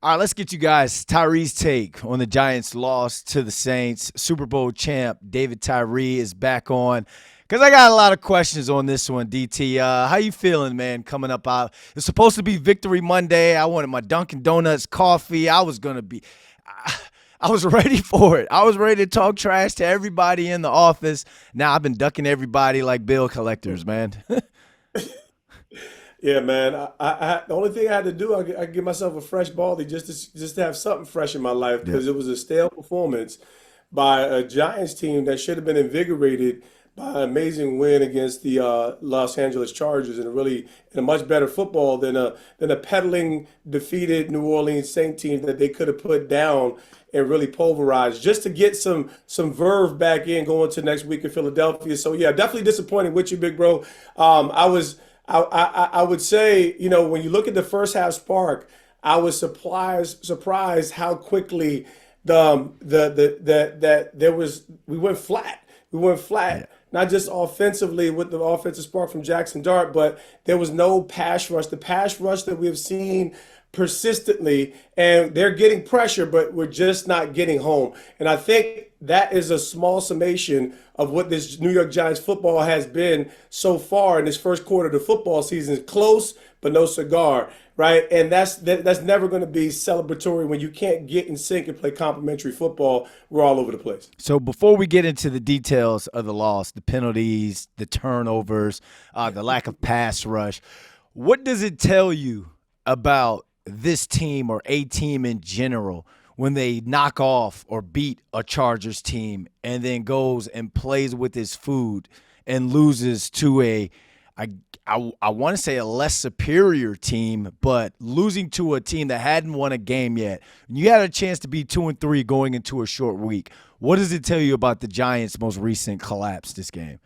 All right, let's get you guys Tyree's take on the Giants' loss to the Saints. Super Bowl champ David Tyree is back on because I got a lot of questions on this one. DT, how you feeling, man? Coming up out, it's supposed to be Victory Monday. I wanted my Dunkin' Donuts coffee. I was ready for it. I was ready to talk trash to everybody in the office. Now I've been ducking everybody like bill collectors, man. Yeah, man. The only thing I had to do, I give myself a fresh baldy just to have something fresh in my life Yeah. because it was a stale performance by a Giants team that should have been invigorated by an amazing win against the Los Angeles Chargers and a much better football than a peddling defeated New Orleans Saint team that they could have put down and really pulverized just to get some verve back in going to next week in Philadelphia. So yeah, definitely disappointed with you, big bro. I was. I would say, when you look at the first half spark, I was surprised how quickly that there was we went flat. We went Yeah. flat, not just offensively with the offensive spark from Jackson Dart, but there was no pass rush. The pass rush that we have seen persistently, and they're getting pressure, but we're just not getting home. And I think that is a small summation of what this New York Giants football has been so far in this first quarter of the football season. Close, but no cigar, right? And that's never going to be celebratory when you can't get in sync and play complementary football. We're all over the place. So before we get into the details of the loss, the penalties, the turnovers, the lack of pass rush, what does it tell you about this team or a team in general when they knock off or beat a Chargers team and then goes and plays with his food and loses to I, I want to say a less superior team, but losing to a team that hadn't won a game yet. You had a chance to be 2-3 going into a short week. What does it tell you about the Giants' most recent collapse this game?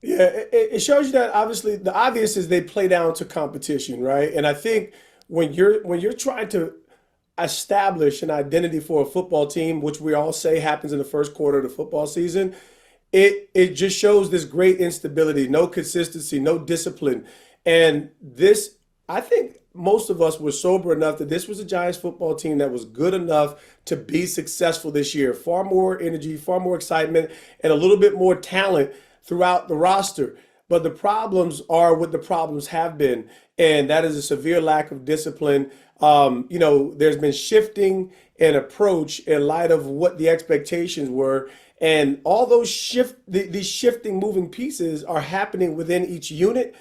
Yeah, it shows you that obviously the obvious is they play down to competition, right? And I think when you're trying to establish an identity for a football team, which we all say happens in the first quarter of the football season, it just shows this great instability, no consistency, no discipline. And this, I think most of us were sober enough that this was a Giants football team that was good enough to be successful this year. Far more energy, far more excitement, and a little bit more talent throughout the roster. But the problems are what the problems have been, and that is a severe lack of discipline. There's been shifting in approach in light of what the expectations were, and all those these shifting, moving pieces are happening within each unit.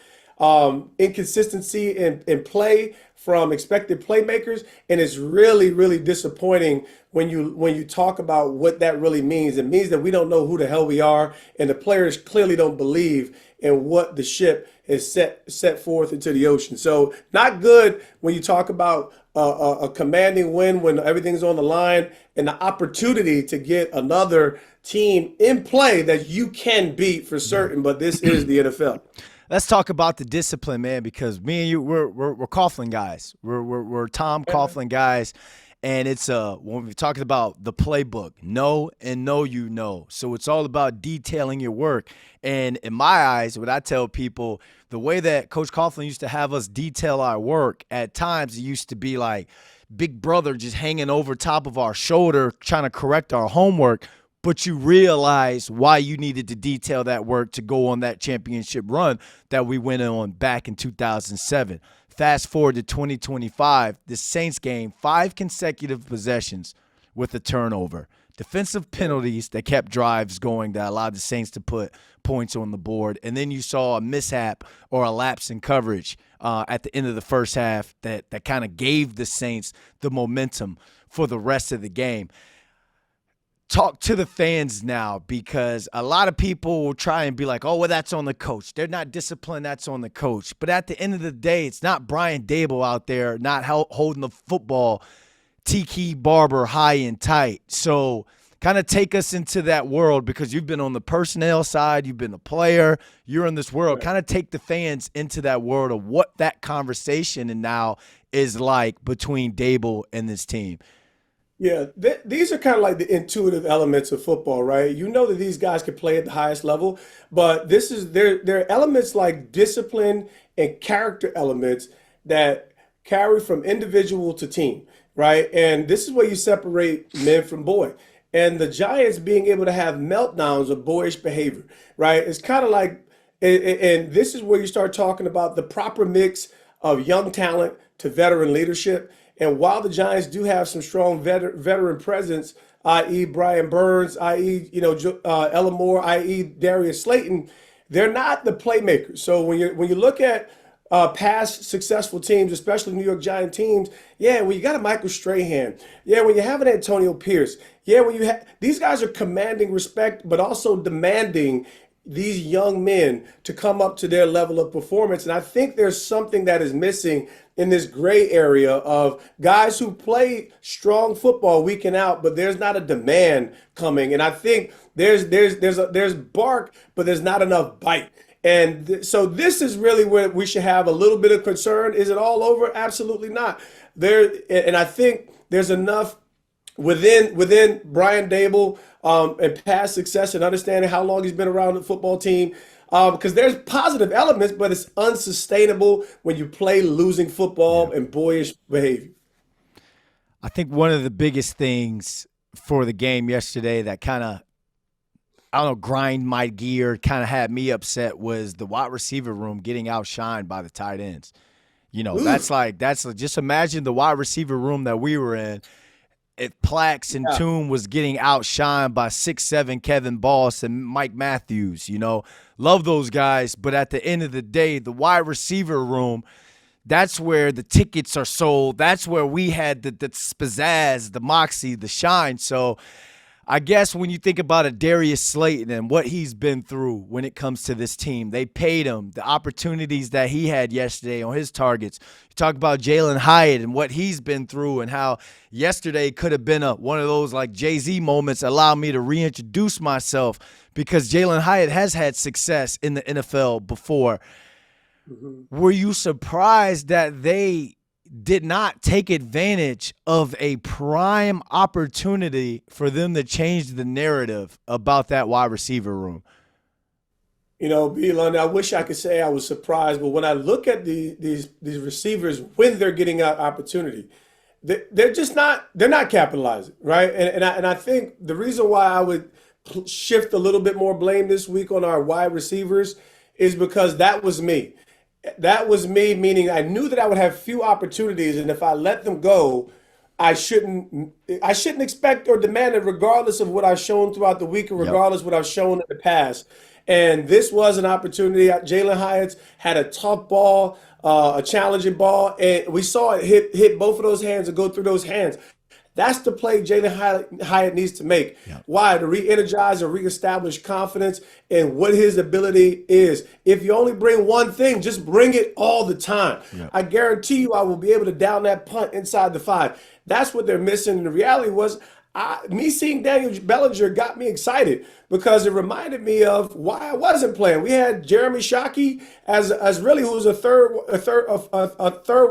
Inconsistency in play from expected playmakers, and it's really, really disappointing when you talk about what that really means. It means that we don't know who the hell we are, and the players clearly don't believe in what the ship is set forth into the ocean. So not good when you talk about a commanding win when everything's on the line and the opportunity to get another team in play that you can beat for certain. But this is the NFL. Let's talk about the discipline, man, because me and you, we're Coughlin guys. We're Tom Coughlin guys. And it's when we're talking about the playbook, know and know you know. So it's all about detailing your work. And in my eyes, what I tell people, the way that Coach Coughlin used to have us detail our work, at times it used to be like Big Brother just hanging over top of our shoulder, trying to correct our homework. But you realize why you needed to detail that work to go on that championship run that we went on back in 2007. Fast forward to 2025, the Saints game 5 consecutive possessions with a turnover. Defensive penalties that kept drives going that allowed the Saints to put points on the board. And then you saw a mishap or a lapse in coverage at the end of the first half that kind of gave the Saints the momentum for the rest of the game. Talk to the fans now, because a lot of people will try and be like, oh, well, that's on the coach. They're not disciplined. That's on the coach. But at the end of the day, it's not Brian Dable out there not holding the football Tiki Barber high and tight. So kind of take us into that world, because you've been on the personnel side. You've been a player. You're in this world. Right. Kind of take the fans into that world of what that conversation and now is like between Dable and this team. Yeah, these are kind of like the intuitive elements of football, right? You know that these guys can play at the highest level, but there are elements like discipline and character elements that carry from individual to team, right? And this is where you separate men from boy. And the Giants being able to have meltdowns of boyish behavior, right? It's kind of like, and this is where you start talking about the proper mix of young talent to veteran leadership. And while the Giants do have some strong veteran presence, i.e. Brian Burns, i.e. Ella Moore, i.e. Darius Slayton, they're not the playmakers. So when you look at past successful teams, especially New York Giant teams, yeah, when you got a Michael Strahan, yeah, when you have an Antonio Pierce, yeah, when you have these guys are commanding respect, but also demanding these young men to come up to their level of performance. And I think there's something that is missing in this gray area of guys who play strong football week in out, but there's not a demand coming. And I think there's bark, but there's not enough bite. And so this is really where we should have a little bit of concern. Is it all over? Absolutely not. And I think there's enough within Brian Dable and past success and understanding how long he's been around the football team. Because there's positive elements, but it's unsustainable when you play losing football and boyish behavior. I think one of the biggest things for the game yesterday that kind of, I don't know, grind my gear, kind of had me upset was the wide receiver room getting outshined by the tight ends. That's just imagine the wide receiver room that we were in. If Plax and Toom was getting outshined by 6'7" Kevin Boss and Mike Matthews, love those guys. But at the end of the day, the wide receiver room, that's where the tickets are sold. That's where we had the pizzazz, the moxie, the shine. So I guess when you think about a Darius Slayton and what he's been through when it comes to this team, they paid him the opportunities that he had yesterday on his targets. You talk about Jalen Hyatt and what he's been through and how yesterday could have been one of those like Jay-Z moments, allow me to reintroduce myself, because Jalen Hyatt has had success in the NFL before. Mm-hmm. Were you surprised that they did not take advantage of a prime opportunity for them to change the narrative about that wide receiver room? B-Lund, I wish I could say I was surprised, but when I look at these receivers when they're getting out opportunity, they're not capitalizing, right? And I think the reason why I would shift a little bit more blame this week on our wide receivers is because that was me. That was me, meaning I knew that I would have few opportunities, and if I let them go, I shouldn't expect or demand it, regardless of what I've shown throughout the week, or regardless of what I've shown in the past. And this was an opportunity. Jalen Hyatt had a tough ball, a challenging ball, and we saw it hit both of those hands and go through those hands. That's the play Jalen Hyatt needs to make. Yep. Why? To re-energize and reestablish confidence in what his ability is. If you only bring one thing, just bring it all the time. Yep. I guarantee you I will be able to down that punt inside the 5. That's what they're missing. And the reality was, me seeing Daniel Bellinger got me excited because it reminded me of why I wasn't playing. We had Jeremy Shockey as really who was a third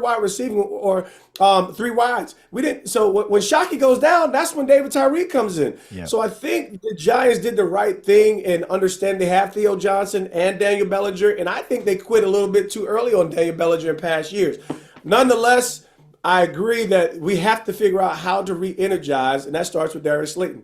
wide receiver, or 3 wides. We didn't. So when Shockey goes down, that's when David Tyree comes in. Yep. So I think the Giants did the right thing and understand they have Theo Johnson and Daniel Bellinger, and I think they quit a little bit too early on Daniel Bellinger in past years. Nonetheless, I agree that we have to figure out how to re-energize, and that starts with Darius Slayton.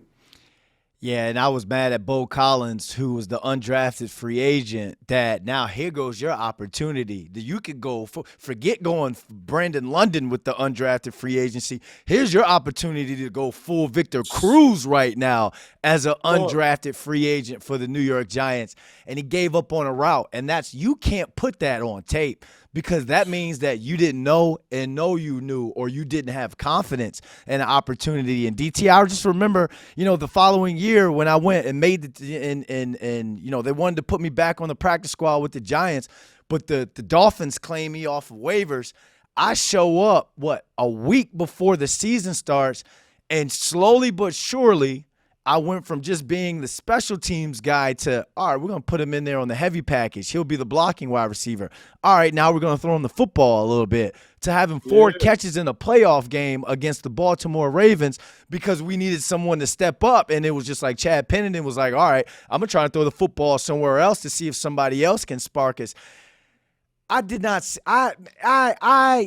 Yeah, and I was mad at Bo Collins, who was the undrafted free agent, that now here goes your opportunity. That you could go, forget going Brandon London with the undrafted free agency. Here's your opportunity to go full Victor Cruz right now as an undrafted free agent for the New York Giants. And he gave up on a route, and you can't put that on tape, because that means that you didn't know and know you knew, or you didn't have confidence in the opportunity. And DT, I just remember, the following year when I went and made they wanted to put me back on the practice squad with the Giants, but the Dolphins claimed me off of waivers. I show up, a week before the season starts, and slowly but surely, I went from just being the special teams guy to, all right, we're going to put him in there on the heavy package. He'll be the blocking wide receiver. All right, now we're going to throw him the football a little bit, to having 4 catches in a playoff game against the Baltimore Ravens, because we needed someone to step up. And it was just like Chad Pennington was like, all right, I'm going to try to throw the football somewhere else to see if somebody else can spark us. I did not see, I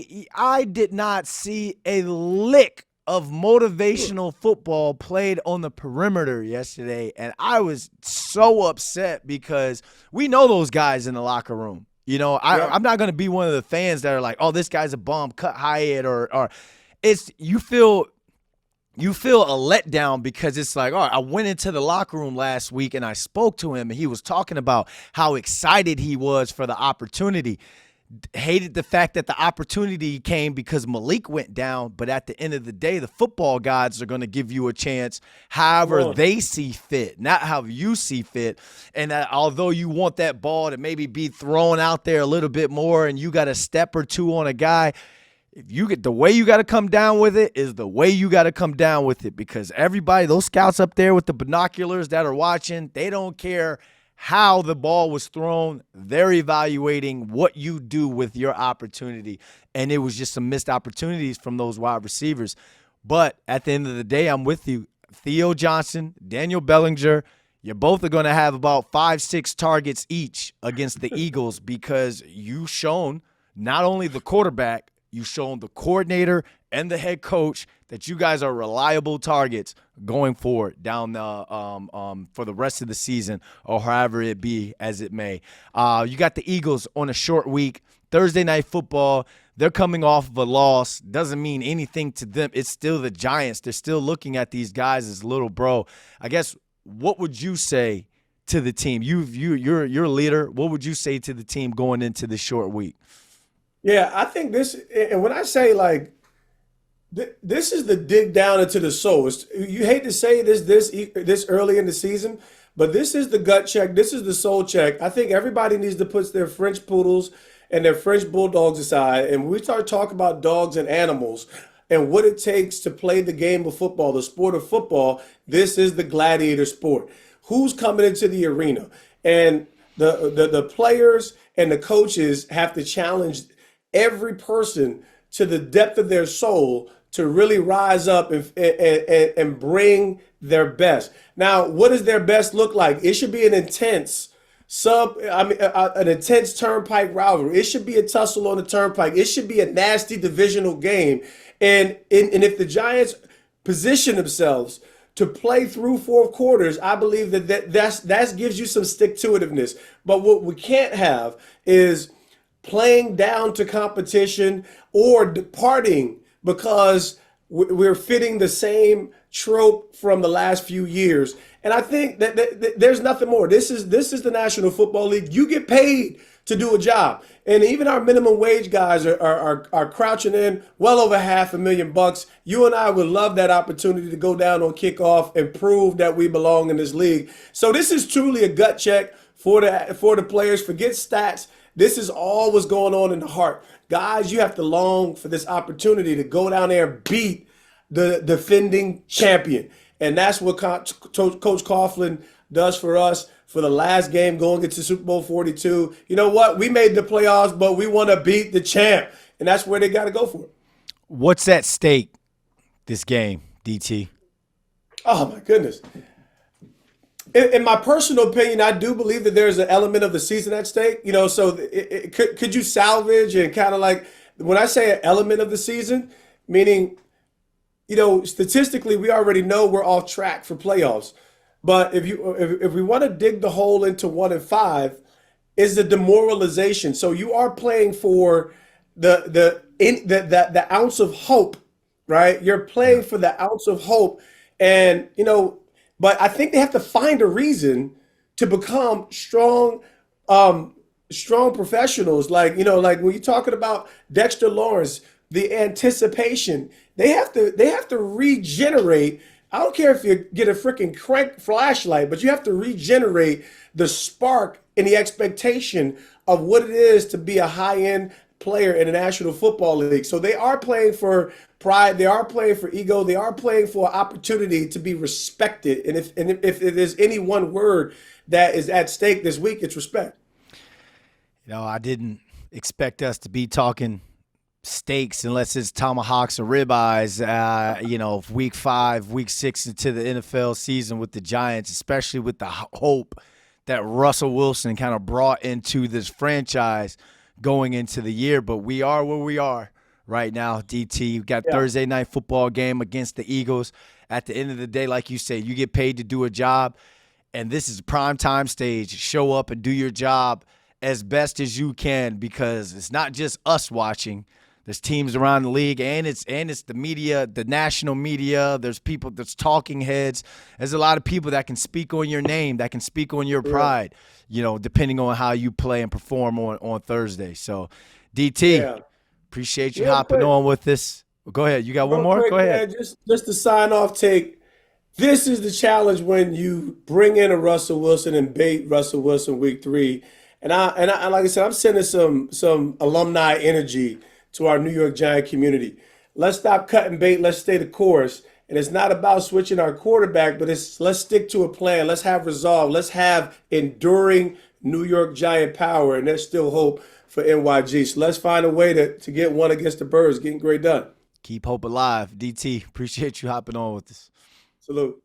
did not see a lick of motivational football played on the perimeter yesterday, and I was so upset because we know those guys in the locker room. You know, Yeah. I'm not going to be one of the fans that are like, oh, this guy's a bum, cut Hyatt, or it's you feel a letdown because it's like, all right, I went into the locker room last week and I spoke to him and he was talking about how excited he was for the opportunity. Hated the fact that the opportunity came because Malik went down, but at the end of the day, the football gods are going to give you a chance however they see fit, not how you see fit. And that although you want that ball to maybe be thrown out there a little bit more and you got a step or two on a guy, if you get the way you got to come down with it is the way you got to come down with it, because everybody, those scouts up there with the binoculars that are watching, they don't care how the ball was thrown. They're evaluating what you do with your opportunity. And it was just some missed opportunities from those wide receivers. But at the end of the day, I'm with you. Theo Johnson, Daniel Bellinger, you both are going to have about 5-6 targets each against the Eagles, because you've shown not only the quarterback, you've shown the coordinator and the head coach that you guys are reliable targets going forward down the for the rest of the season, or however it be as it may. You got the Eagles on a short week, Thursday Night Football. They're coming off of a loss. Doesn't mean anything to them. It's still the Giants. They're still looking at these guys as little bro. I guess, what would you say to the team? You're a leader. What would you say to the team going into this short week? Yeah, I think this, and when I say like, this is the dig down into the soul. You hate to say this early in the season, but this is the gut check. This is the soul check. I think everybody needs to put their French poodles and their French bulldogs aside, and when we start talking about dogs and animals and what it takes to play the game of football, the sport of football. This is the gladiator sport. Who's coming into the arena? And the players and the coaches have to challenge every person to the depth of their soul to really rise up and bring their best. Now, what does their best look like? It should be an intense an intense turnpike rivalry. It should be a tussle on the turnpike. It should be a nasty divisional game. And if the Giants position themselves to play through fourth quarters, I believe that gives you some stick-to-itiveness. But what we can't have is playing down to competition or departing because we're fitting the same trope from the last few years. And I think that there's nothing more. This is the National Football League. You get paid to do a job. And even our minimum wage guys are crouching in well over $500,000. You and I would love that opportunity to go down on kickoff and prove that we belong in this league. So this is truly a gut check for the players. Forget stats. This is all what's going on in the heart. Guys, you have to long for this opportunity to go down there and beat the defending champion. And that's what Coach Coughlin does for us for the last game going into Super Bowl 42. You know what? We made the playoffs, but we want to beat the champ. And that's where they got to go for it. What's at stake this game, DT? Oh, my goodness. In my personal opinion, I do believe that there's an element of the season at stake. You know, so could you salvage and kind of like, when I say an element of the season, meaning, you know, statistically, we already know we're off track for playoffs. But if we want to dig the hole into 1 and 5, is the demoralization. So you are playing for the ounce of hope, right? You're playing for the ounce of hope, and you know. But I think they have to find a reason to become strong professionals. Like, you know, like when you're talking about Dexter Lawrence, the anticipation, they have to regenerate. I don't care if you get a freaking crank flashlight, but you have to regenerate the spark and the expectation of what it is to be a high-end player in the National Football League. So they are playing for pride. They are playing for ego. They are playing for opportunity to be respected. And if there's any one word that is at stake this week, it's respect. You know, I didn't expect us to be talking steaks unless it's tomahawks or ribeyes, you know, week 5, week 6 into the NFL season with the Giants, especially with the hope that Russell Wilson kind of brought into this franchise going into the year, but we are where we are right now, DT. We got Yeah. Thursday night football game against the Eagles. At the end of the day, like you say, you get paid to do a job, and this is a prime time stage. Show up and do your job as best as you can, because it's not just us watching. There's teams around the league, and it's the media, the national media. There's people, there's talking heads. There's a lot of people that can speak on your name, that can speak on your pride, depending on how you play and perform on Thursday. So, DT, Yeah. appreciate you Real hopping quick, on with this. Go ahead. You got one real more? quick, Go ahead. man, just to sign off, take this is the challenge when you bring in a Russell Wilson and bait Russell Wilson week 3. And like I said, I'm sending some alumni energy to our New York Giant community. Let's stop cutting bait. Let's stay the course. And it's not about switching our quarterback, but let's stick to a plan. Let's have resolve. Let's have enduring New York Giant power. And there's still hope for NYG. So let's find a way to get one against the Birds, getting great done. Keep hope alive. DT, appreciate you hopping on with us. Salute.